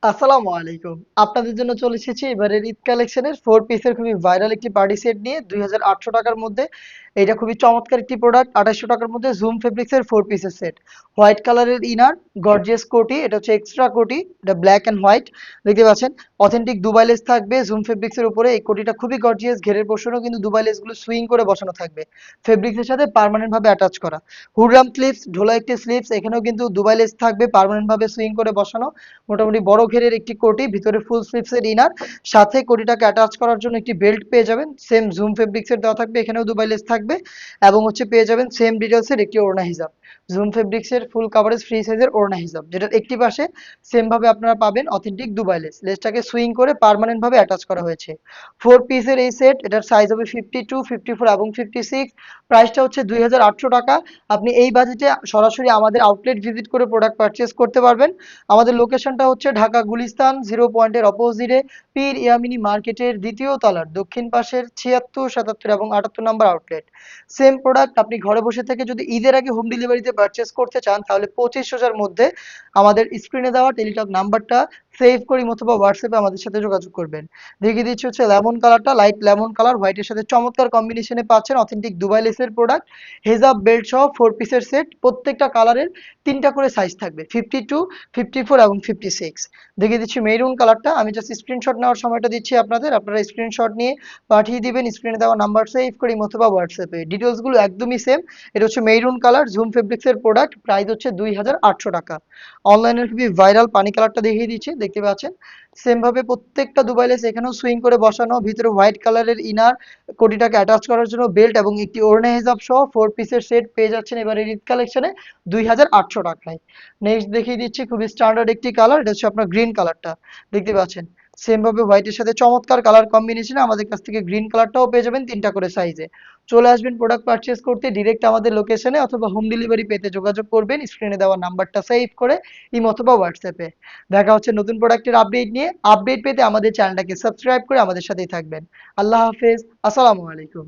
আসসালামু আলাইকুম। আপনাদের জন্য চলে এসেছি এবারের ঈদ কালেকশনের 4 পিসের খুবই ভাইরাল একটি পার্টি সেট নিয়ে ২৮০০ টাকার মধ্যে। এটা খুবই চমৎকার একটি প্রোডাক্ট। ২৮০০ টাকার মধ্যে জুম ফেব্রিক্সের 4 পিসের সেট। হোয়াইট কালারের ইনার, গর্জিয়াস কোটি, এটা হচ্ছে এক্সট্রা কোটি, এটা ব্ল্যাক অ্যান্ড হোয়াইট। দেখতে পাচ্ছেন অথেন্টিক দুবাই লেস থাকবে জুম ফেব্রিক্সের উপরে। এই কোটিটা খুবই গর্জিয়াস, ঘেরের পোর্শনেও কিন্তু দুবাই লেসগুলো সুইং করে বসানো থাকবে। ফেব্রিক্সের সাথে পার্মানেন্ট ভাবে অ্যাটাচ করা। হুররাম স্লিভস, ঢোলা একটি স্লিভস, এখানেও কিন্তু দুবাই লেস থাকবে পার্মানেন্ট ভাবে সুইং করে বসানো। মোটামুটি বড় ঘেরের একটি কোটি, ভিতরে ফুল স্লিভসের ইনার, সাথে কোটিটাকে অ্যাটাচ করার জন্য একটি বেল্ট পেয়ে যাবেন। সেম জুম ফেব্রিক্সের দেওয়া থাকবে, এখানেও দুবাই লেস থাকবে। এবং হচ্ছে পেয়ে যাবেন সেম ডিটেলসের একটি ওড়না হিজাব। জুম ফেব্রিক্সের ফুল কাভারেজ ফ্রি সাইজের ওড়না হিজাব, যেটার একটি পাশে সেম ভাবে আপনারা পাবেন অথেন্টিক দুবাই লেস। লেসটাকে সুইং করে পার্মানেন্ট ভাবে অ্যাটাচ করা হয়েছে। 4 পিসের এই সেট, এটার সাইজ হবে 52, 54 এবং 56। প্রাইসটা হচ্ছে ২৮০০ টাকা। আপনি এই বাজেটে সরাসরি আমাদের আউটলেট ভিজিট করে প্রোডাক্ট পারচেজ করতে পারবেন। আমাদের লোকেশনটা হচ্ছে ঢাকা গুলিস্তান 0 পয়েন্টের অপোজিটে, পীর ইয়ামিনী মার্কেটের দ্বিতীয় তলার দক্ষিণ পাশের ৭৬, ৭৭ এবং ৭৮ নম্বর আউটলেট। সেম প্রোডাক্ট আপনি ঘরে বসে থেকে যদি ঈদের আগে হোম ডেলিভারিতে পারচেজ করতে চান, তাহলে ২৫০০-র মধ্যে আমাদের স্ক্রিনে দেওয়া টেলিটক নাম্বারটা সেভ করি অথবা হোয়াটসঅ্যাপে আমাদের সাথে যোগাযোগ করবেন। দেখিয়ে দিচ্ছি হচ্ছে লেমন কালারটা, লাইট লেমন কালার, হোয়াইটের সাথে চমৎকার কম্বিনেশনে পাচ্ছেন অথেন্টিক দুবাই লেসের প্রোডাক্ট। হেজাব বেল্ট সহ 4 পিসের সেট, প্রত্যেকটা কালারের 3টা করে সাইজ থাকবে, 52, 54 এবং 56। দেখিয়ে দিচ্ছি মেরুন কালারটা। আমি জাস্ট স্ক্রিনশট নেওয়ার সময়টা দিচ্ছি আপনাদের, আপনারা স্ক্রিনশট নিয়ে পাঠিয়ে দিবেন স্ক্রিনে দেওয়া নাম্বার সেভ করি অথবা হোয়াটসঅ্যাপে। ডিটেলসগুলো একদমই সেম। এটা হচ্ছে মেরুন কালার জুম ফেব্রিক্সের প্রোডাক্ট, প্রাইস হচ্ছে ২৮০০ টাকা। অনলাইনের খুবই ভাইরাল পানি কালারটা দেখিয়ে দিচ্ছি, দেখতে পাচ্ছেন সেম ভাবে প্রত্যেকটা দুবাই লেস এখানেও সুইং করে বসানো, ভিতরে হোয়াইট কালারের ইনার, কোটিটাকে অ্যাটাচ করার জন্য বেল্ট এবং একটি ওড়না হিজাব সহ 4 পিসের সেট পেয়ে যাচ্ছেন এবারে ঈদ কালেকশনে ২৮০০ টাকায়। নেক্সট দেখিয়ে দিচ্ছি খুবই স্ট্যান্ডার্ড একটি কালার, এটা হচ্ছে আপনার গ্রিন কালারটা। দেখতে পাচ্ছেন সেম ভাবে হোয়াইটের সাথে চমৎকার কালার কম্বিনেশনে আমাদের কাছ থেকে গ্রিন কালারটাও পেয়ে যাবেন 3টা করে সাইজে। চলে আসবেন প্রোডাক্ট পারচেজ করতে ডিরেক্ট আমাদের লোকেশনে, অথবা হোম ডেলিভারি পেতে যোগাযোগ করবেন স্ক্রিনে দেওয়া নাম্বারটা সেভ করে ইমো অথবা হোয়াটসঅ্যাপে। দেখা হচ্ছে নতুন প্রোডাক্টের আপডেট নিয়ে। আপডেট পেতে আমাদের চ্যানেলটাকে সাবস্ক্রাইব করে আমাদের সাথেই থাকবেন। আল্লাহ হাফেজ, আসসালামু আলাইকুম।